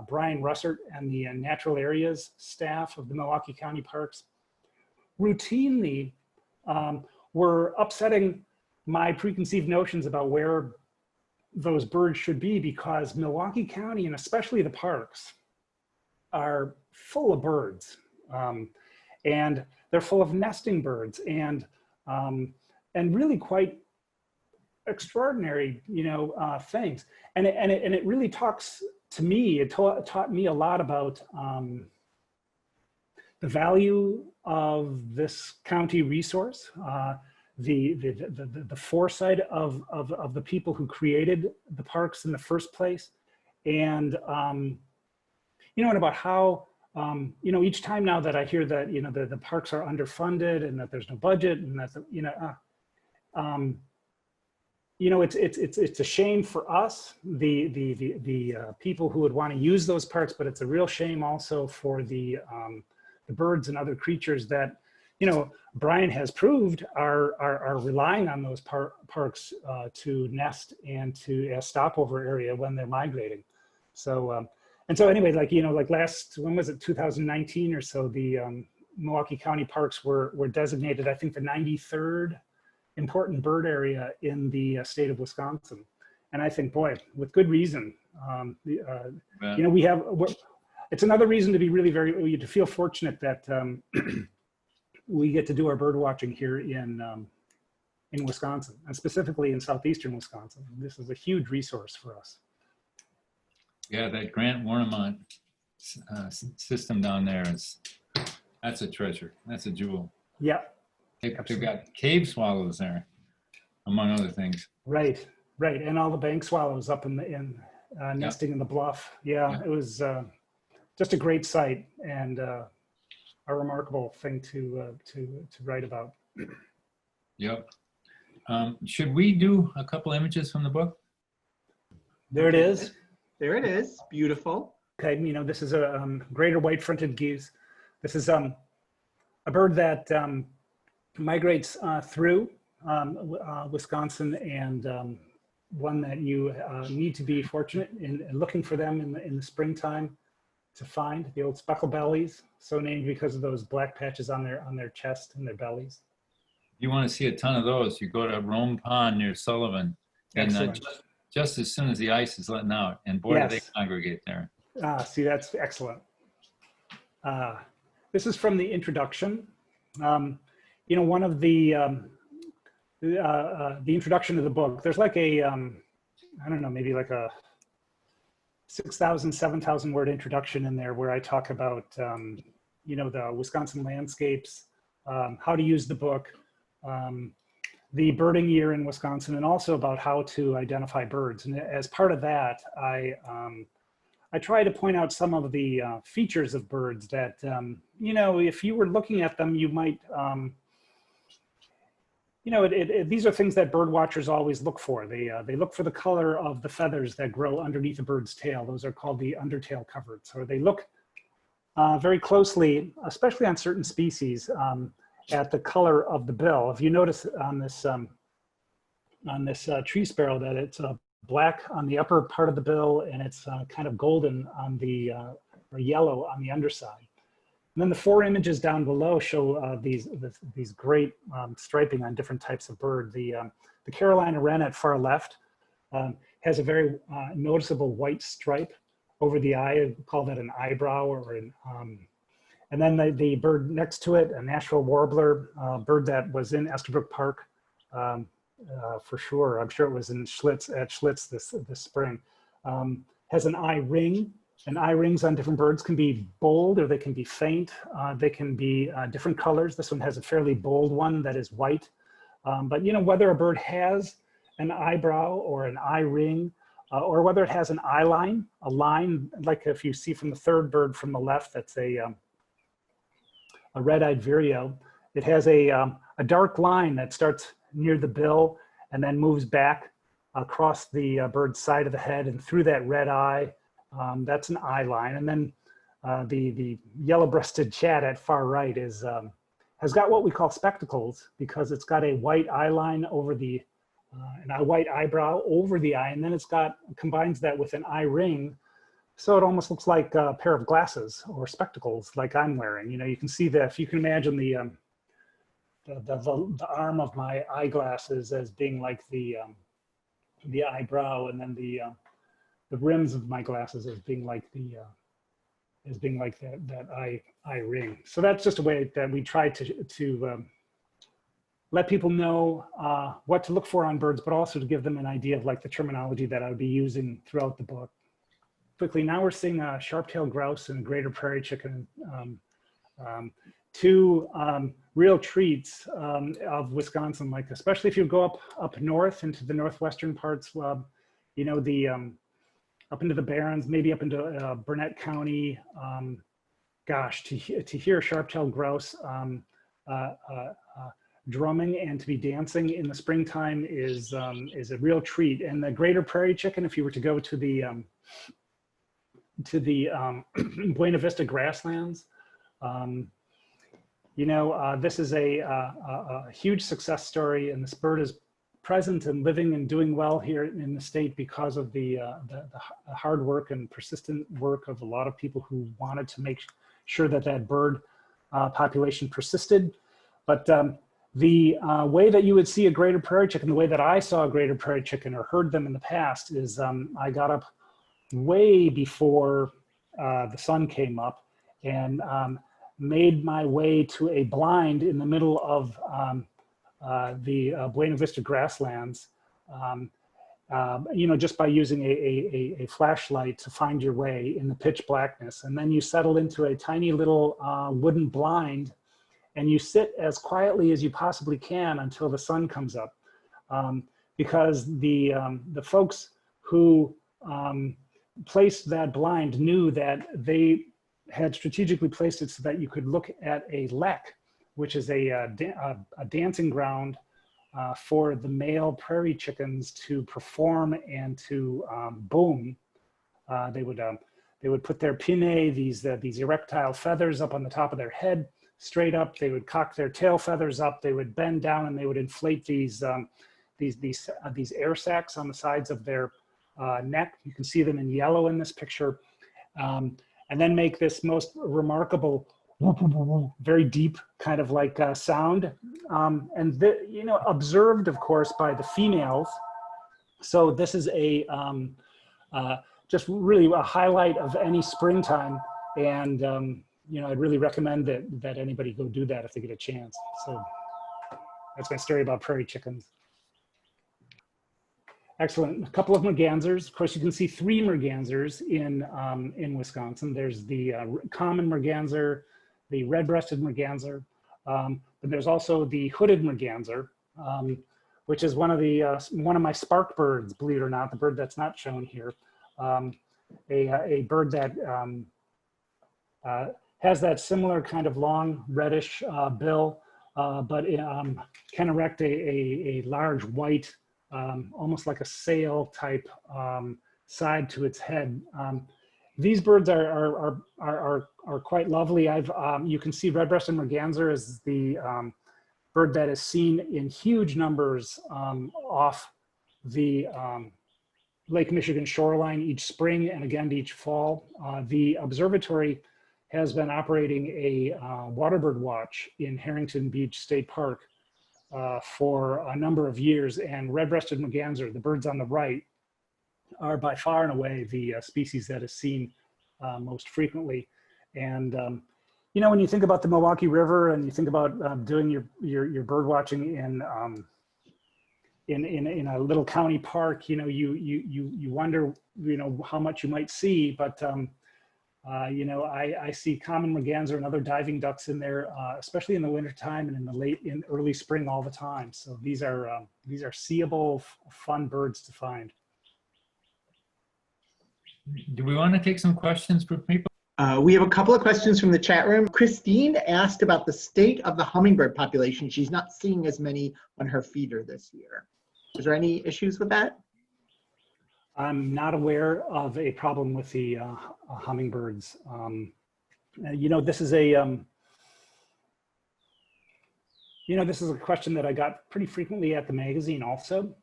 Brian Russert and the natural areas staff of the Milwaukee County parks, routinely were upsetting my preconceived notions about where those birds should be, because Milwaukee County, and especially the parks, are full of birds. And they're full of nesting birds and really quite extraordinary, you know, things. And it really talks to me. It taught me a lot about the value of this county resource, the foresight of the people who created the parks in the first place, and you know, and about how. You know, each time now that I hear that, you know, the parks are underfunded and that there's no budget, and that, you know, it's a shame for us, the people who would want to use those parks, but it's a real shame also for the birds and other creatures that, you know, Brian has proved are relying on those parks to nest and to a stopover area when they're migrating. So. And so anyway, like, you know, like when was it, 2019 or so, the Milwaukee County parks were designated, I think, the 93rd important bird area in the state of Wisconsin. And I think, boy, with good reason. You know, it's another reason to be really to feel fortunate that we get to do our bird watching here in in Wisconsin, and specifically in southeastern Wisconsin. This is a huge resource for us. Yeah, that Grant Warnemont system down there that's a treasure. That's a jewel. Yeah, They've got cave swallows there, among other things. right, right, and all the bank swallows up nesting in the bluff. Yeah. It was just a great site and a remarkable thing to write about. Yep. Should we do a couple images from the book? There it is. There it is. Beautiful. Okay, this is a greater white-fronted geese. This is a bird that migrates through Wisconsin, and one that you need to be fortunate in looking for them in the springtime to find. The old Black-Bellied, so named because of those black patches on their chest and their bellies. If you want to see a ton of those, you go to Rome Pond near Sullivan, and just as soon as the ice is letting out, and boy, do they congregate there. See, that's excellent. This is from the introduction. One of the introduction to the book, there's like a, I don't know, maybe like a 6,000, 7,000 word introduction in there where I talk about, the Wisconsin landscapes, how to use the book, the birding year in Wisconsin, and also about how to identify birds. And as part of that, I try to point out some of the features of birds that, if you were looking at them, you might, these are things that bird watchers always look for. They look for the color of the feathers that grow underneath a bird's tail. Those are called the undertail coverts. Or they look very closely, especially on certain species, at the color of the bill. If you notice on this tree sparrow that it's black on the upper part of the bill, and it's kind of golden on the, or yellow on the underside. And then the 4 images down below show these great striping on different types of bird. The Carolina wren at far left has a very noticeable white stripe over the eye. I call that an eyebrow, or an, and then the bird next to it, a Nashville warbler, bird that was in Estabrook Park for sure. I'm sure it was in Schlitz this spring. Has an eye ring. And eye rings on different birds can be bold or they can be faint. They can be different colors. This one has a fairly bold one that is white. But whether a bird has an eyebrow or an eye ring, or whether it has an eye line, a line, like if you see from the third bird from the left, that's a red-eyed vireo. It has a dark line that starts near the bill and then moves back across the bird's side of the head and through that red eye. That's an eye line. And then the yellow-breasted chat at far right has got what we call spectacles, because it's got a white eye line over the, and a white eyebrow over the eye, and then combines that with an eye ring. So it almost looks like a pair of glasses or spectacles like I'm wearing. You can see that, if you can imagine the arm of my eyeglasses as being like the eyebrow, and then the rims of my glasses as being like that eye ring. So that's just a way that we try to let people know what to look for on birds, but also to give them an idea of like the terminology that I would be using throughout the book. Quickly, now we're seeing a sharp-tailed grouse and a greater prairie chicken, 2 real treats of Wisconsin, like especially if you go up north into the northwestern parts, up into the Barrens, maybe up into Burnett County. Gosh, to hear a sharp-tailed grouse drumming and to be dancing in the springtime is a real treat. And the greater prairie chicken, if you were to go to the Buena Vista grasslands, this is a huge success story, and this bird is present and living and doing well here in the state because of the hard work and persistent work of a lot of people who wanted to make sure that bird population persisted. But the way that you would see a greater prairie chicken, the way that I saw a greater prairie chicken or heard them in the past, is I got up way before the sun came up and made my way to a blind in the middle of the Buena Vista grasslands, you know, just by using a flashlight to find your way in the pitch blackness. And then you settle into a tiny little wooden blind, and you sit as quietly as you possibly can until the sun comes up. Because the folks who placed that blind knew that they had strategically placed it so that you could look at a lek, which is a dancing ground for the male prairie chickens to perform and to boom. They would put their pinnae, these erectile feathers, up on the top of their head, straight up. They would cock their tail feathers up. They would bend down, and they would inflate these air sacs on the sides of their neck. You can see them in yellow in this picture, and then make this most remarkable, very deep kind of like sound, and you know, observed, of course, by the females. So this is a just really a highlight of any springtime, and you know, I'd really recommend that anybody go do that if they get a chance. So that's my story about prairie chickens. Excellent. A couple of mergansers. Of course, you can see 3 mergansers in Wisconsin. There's the common merganser, the red-breasted merganser, but there's also the hooded merganser, which is one of my spark birds, believe it or not, the bird that's not shown here. A bird that has that similar kind of long reddish bill, but can erect a large white, almost like a sail type side to its head. These birds are quite lovely. You can see red-breasted merganser is the bird that is seen in huge numbers off the Lake Michigan shoreline each spring and again each fall. The observatory has been operating a waterbird watch in Harrington Beach State Park for a number of years, and red-breasted merganser, the birds on the right, are by far and away the species that is seen most frequently. And you know, when you think about the Milwaukee River and you think about doing your bird watching in a little county park, you know, you wonder, you know, how much you might see, but you know, I see common merganser and other diving ducks in there, especially in the wintertime and in early spring all the time. So these are seeable, fun birds to find. Do we want to take some questions for people? We have a couple of questions from the chat room. Christine asked about the state of the hummingbird population. She's not seeing as many on her feeder this year. Is there any issues with that? I'm not aware of a problem with the hummingbirds. You know, this is a question that I got pretty frequently at the magazine also.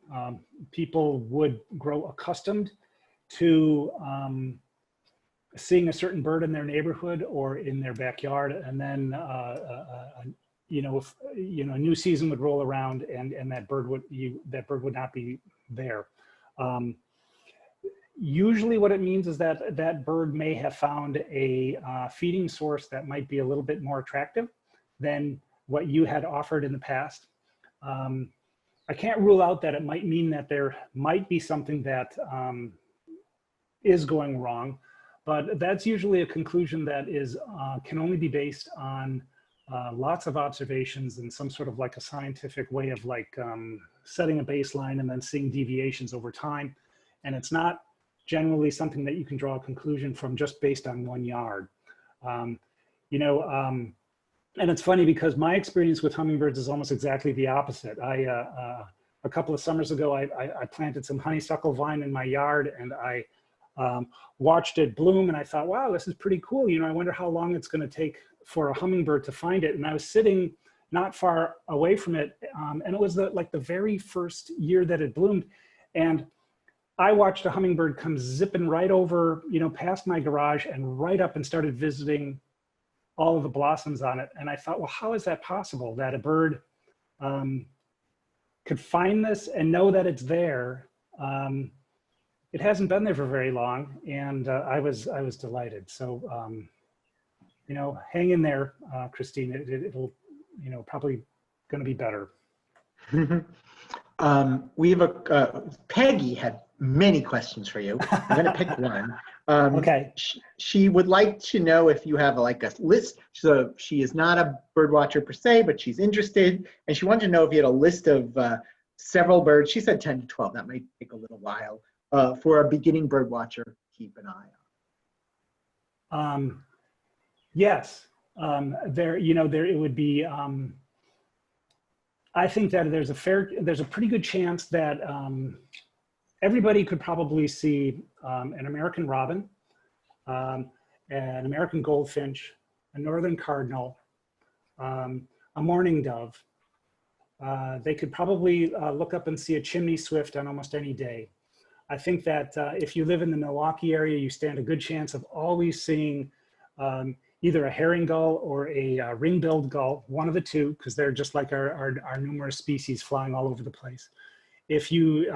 People would grow accustomed to seeing a certain bird in their neighborhood or in their backyard, and then you know, if a new season would roll around and that bird would not be there. Usually what it means is that that bird may have found a feeding source that might be a little bit more attractive than what you had offered in the past. I can't rule out that it might mean that there might be something that is going wrong, but that's usually a conclusion that is can only be based on lots of observations and some sort of like a scientific way of like setting a baseline and then seeing deviations over time. And it's not generally something that you can draw a conclusion from just based on one yard. You know, and it's funny because my experience with hummingbirds is almost exactly the opposite. A couple of summers ago, I planted some honeysuckle vine in my yard, and I watched it bloom, and I thought, wow, this is pretty cool. You know, I wonder how long it's going to take for a hummingbird to find it. And I was sitting not far away from it, and it was like the very first year that it bloomed, and I watched a hummingbird come zipping right over, you know, past my garage and right up and started visiting all of the blossoms on it. And I thought, well, how is that possible that a bird could find this and know that it's there? It hasn't been there for very long, and I was delighted. So, you know, hang in there, Christine. It'll, you know, probably going to be better. We have Peggy had many questions for you. I'm going to pick one. Okay. She would like to know if you have like a list. So she is not a bird watcher per se, but she's interested. And she wanted to know if you had a list of several birds. She said 10 to 12. That might take a little while for a beginning bird watcher to keep an eye on. Yes. There, it would be, I think that there's a pretty good chance that everybody could probably see an American robin, an American goldfinch, a northern cardinal, a mourning dove. They could probably look up and see a chimney swift on almost any day. I think that if you live in the Milwaukee area, you stand a good chance of always seeing either a herring gull or a ring-billed gull, one of the two, because they're just like our numerous species flying all over the place. If you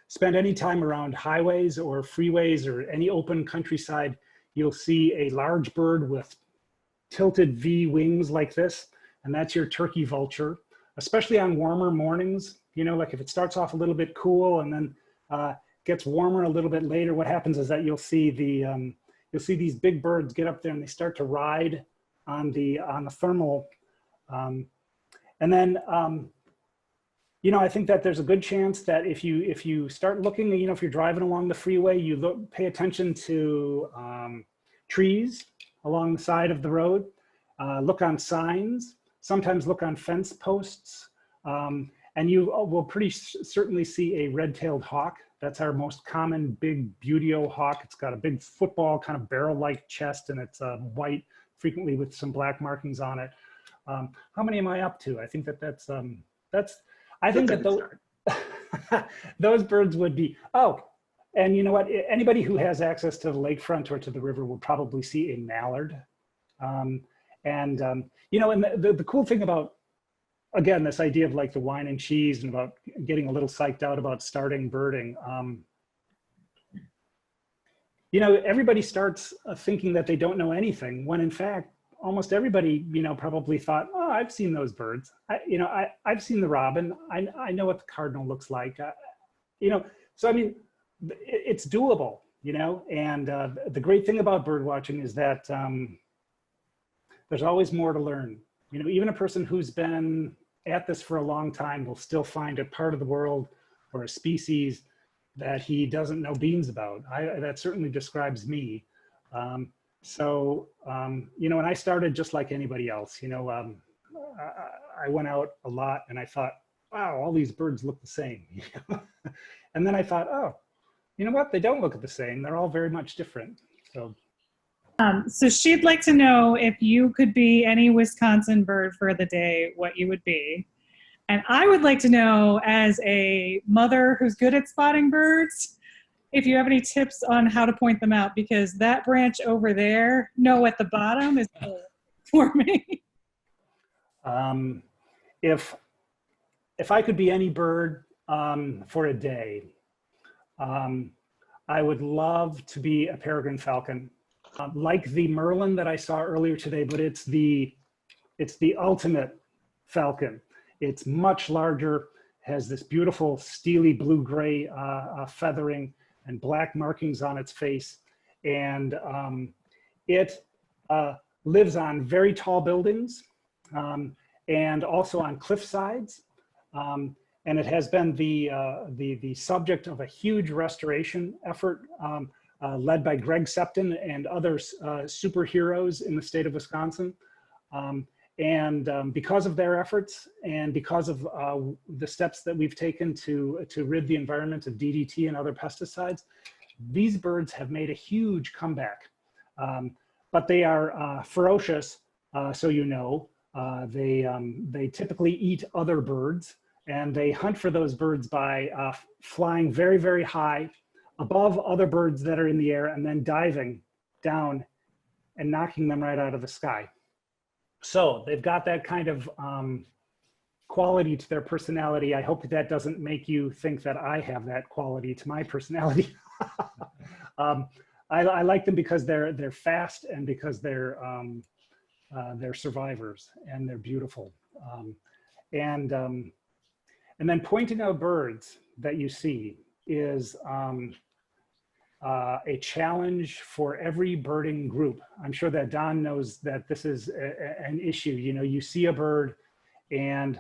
spend any time around highways or freeways or any open countryside, you'll see a large bird with tilted V wings like this, and that's your turkey vulture, especially on warmer mornings. Like if it starts off a little bit cool and then gets warmer a little bit later, what happens is that you'll see these big birds get up there and they start to ride on the thermal. And then, I think that there's a good chance that if you start looking, if you're driving along the freeway, you pay attention to trees along the side of the road, look on signs, sometimes look on fence posts, and you will pretty certainly see a red-tailed hawk. That's our most common big buteo hawk. It's got a big football kind of barrel-like chest, and it's white, frequently with some black markings on it. How many am I up to? I think that's I think that those birds would be, and you know what? Anybody who has access to the lakefront or to the river will probably see a mallard. And the cool thing about, again, this idea of like the wine and cheese and about getting a little psyched out about starting birding. Everybody starts thinking that they don't know anything, when in fact, almost everybody, probably thought, oh, I've seen those birds. I've seen the robin. I know what the cardinal looks like. So I mean, it's doable, and the great thing about bird watching is that there's always more to learn. Even a person who's been at this for a long time will still find a part of the world or a species that he doesn't know beans about. That certainly describes me. And I started just like anybody else. I went out a lot and I thought, wow, all these birds look the same. And then I thought, oh, you know what? They don't look the same. They're all very much different. So she'd like to know if you could be any Wisconsin bird for the day, what you would be. And I would like to know, as a mother who's good at spotting birds, if you have any tips on how to point them out, because that branch over there, no, at the bottom is for me. If I could be any bird for a day, I would love to be a peregrine falcon. Like the merlin that I saw earlier today, but it's the ultimate falcon. It's much larger, has this beautiful steely blue-gray feathering and black markings on its face. And it lives on very tall buildings and also on cliff sides. And it has been the subject of a huge restoration effort led by Greg Septon and other superheroes in the state of Wisconsin. Because of their efforts and because of the steps that we've taken to rid the environment of DDT and other pesticides, these birds have made a huge comeback. But they are ferocious, so they typically eat other birds, and they hunt for those birds by flying very, very high above other birds that are in the air and then diving down and knocking them right out of the sky. So they've got that kind of quality to their personality. I hope that doesn't make you think that I have that quality to my personality. I like them because they're fast and because they're survivors and they're beautiful. And then pointing out birds that you see is a challenge for every birding group. I'm sure that Don knows that this is an issue. You know, you see a bird and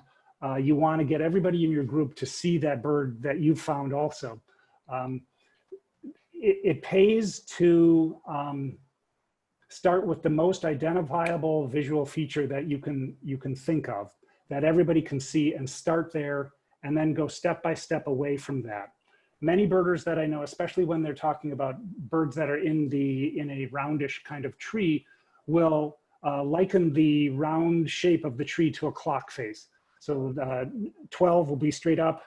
you want to get everybody in your group to see that bird that you found also. It pays to start with the most identifiable visual feature that you can think of, that everybody can see, and start there, and then go step by step away from that. Many birders that I know, especially when they're talking about birds that are in a roundish kind of tree, will liken the round shape of the tree to a clock face. So 12 will be straight up,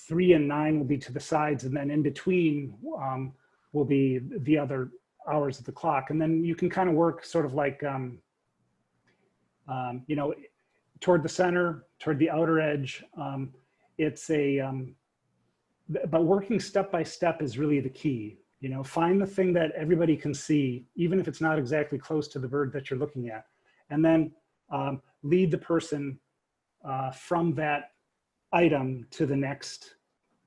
3 and 9 will be to the sides, and then in between will be the other hours of the clock. And then you can kind of work sort of like, you know, toward the center, toward the outer edge. But working step by step is really the key. You know, find the thing that everybody can see, even if it's not exactly close to the bird that you're looking at, and then lead the person from that item to the next,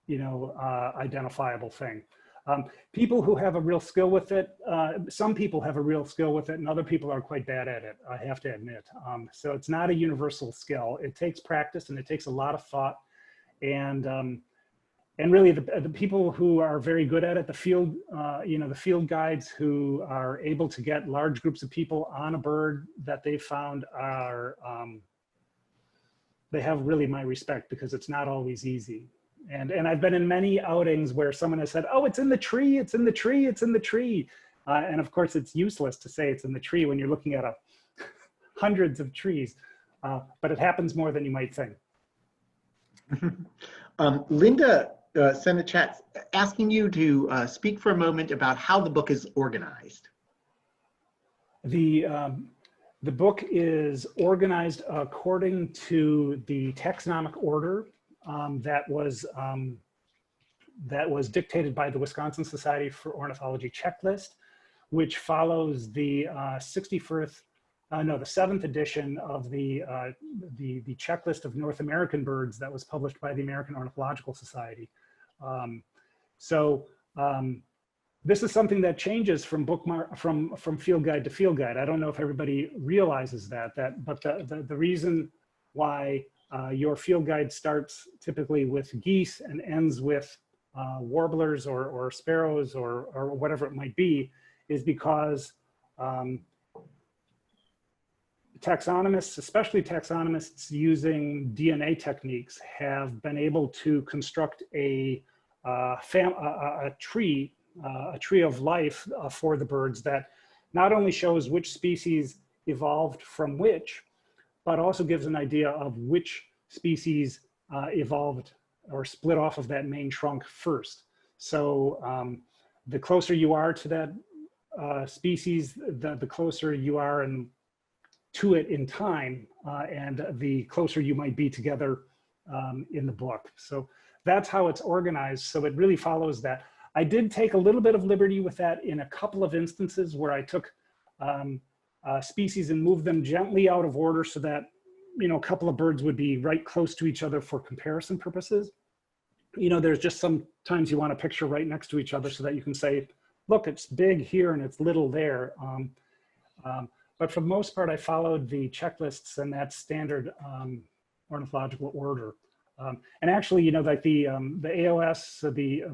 you know, identifiable thing. People who have a real skill with it, some people have a real skill with it and other people are quite bad at it, I have to admit. So it's not a universal skill. It takes practice and it takes a lot of thought. And really the people who are very good at it, the field, you know, the field guides who are able to get large groups of people on a bird that they found are, they have really my respect, because it's not always easy. And I've been in many outings where someone has said, oh, it's in the tree, it's in the tree, it's in the tree. And of course it's useless to say it's in the tree when you're looking at hundreds of trees, but it happens more than you might think. Linda sent a chat asking you to speak for a moment about how the book is organized. The book is organized according to the taxonomic order that was dictated by the Wisconsin Society for Ornithology checklist, which follows the 7th edition of the checklist of North American birds that was published by the American Ornithological Society. This is something that changes from from field guide to field guide. I don't know if everybody realizes that but the reason why your field guide starts typically with geese and ends with warblers or sparrows or whatever it might be is because taxonomists, especially taxonomists using DNA techniques, have been able to construct a tree of life for the birds that not only shows which species evolved from which, but also gives an idea of which species evolved or split off of that main trunk first. So the closer you are to that species, the closer you are to it in time, and the closer you might be together in the book. So that's how it's organized. So it really follows that. I did take a little bit of liberty with that in a couple of instances where I took species and moved them gently out of order so that, you know, a couple of birds would be right close to each other for comparison purposes. You know, there's just sometimes you want a picture right next to each other so that you can say, look, it's big here and it's little there. But for the most part, I followed the checklists and that standard ornithological order. And actually, you know, like the AOS, the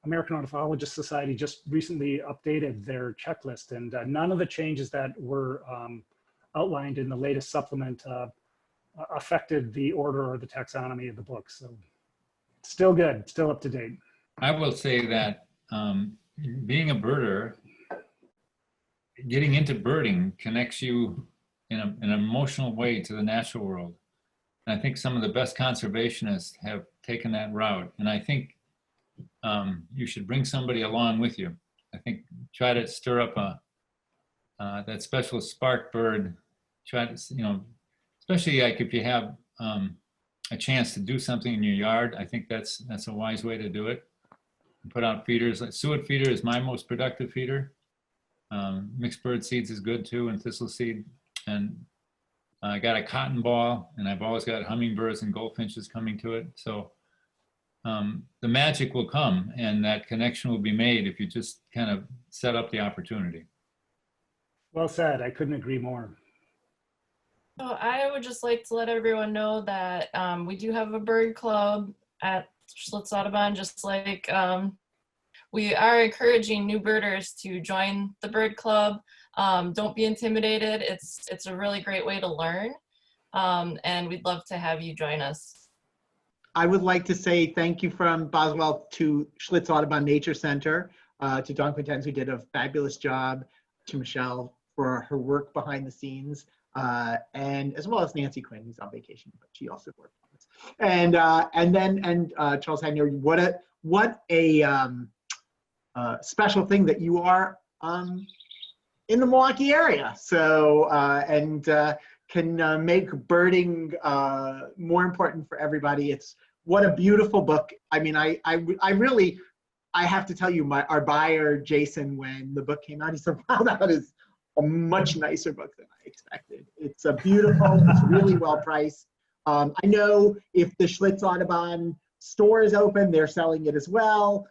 American Ornithological Society, just recently updated their checklist, and none of the changes that were outlined in the latest supplement affected the order or the taxonomy of the book. So it's still good, still up to date. I will say that being a birder, getting into birding connects you in an emotional way to the natural world. And I think some of the best conservationists have taken that route. And I think you should bring somebody along with you. I think try to stir up that special spark bird. Try to, you know, especially like if you have a chance to do something in your yard, I think that's a wise way to do it. Put out feeders. Like suet feeder is my most productive feeder. Mixed bird seeds is good too, and thistle seed. And I got a cotton ball, and I've always got hummingbirds and goldfinches coming to it. So the magic will come, and that connection will be made if you just kind of set up the opportunity. Well said. I couldn't agree more. So I would just like to let everyone know that we do have a bird club at Schlitz Audubon, just like we are encouraging new birders to join the bird club. Don't be intimidated. It's a really great way to learn, and we'd love to have you join us. I would like to say thank you from Boswell to Schlitz Audubon Nature Center, to Dawn Quintens, who did a fabulous job, to Michelle for her work behind the scenes, and as well as Nancy Quinn, who's on vacation, but she also worked on this. And Charles Hagner, what a special thing that you are in the Milwaukee area. So can make birding more important for everybody. What a beautiful book. I mean, I really have to tell you, our buyer Jason, when the book came out, he said, "Wow, that is a much nicer book than I expected." It's a beautiful, it's really well priced. I know if the Schlitz Audubon store is open, they're selling it as well.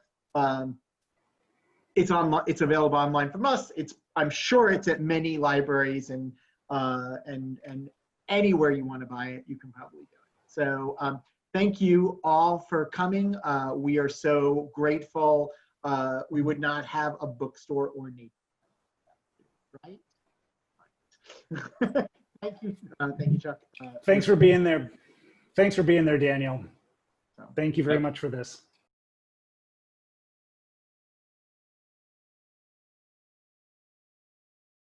It's available online from us. I'm sure it's at many libraries and anywhere you want to buy it, you can probably do it. So thank you all for coming. We are so grateful. We would not have a bookstore or nature, right? Thank you, Chuck. Thanks for being there. Thanks for being there, Daniel. Thank you very much for this.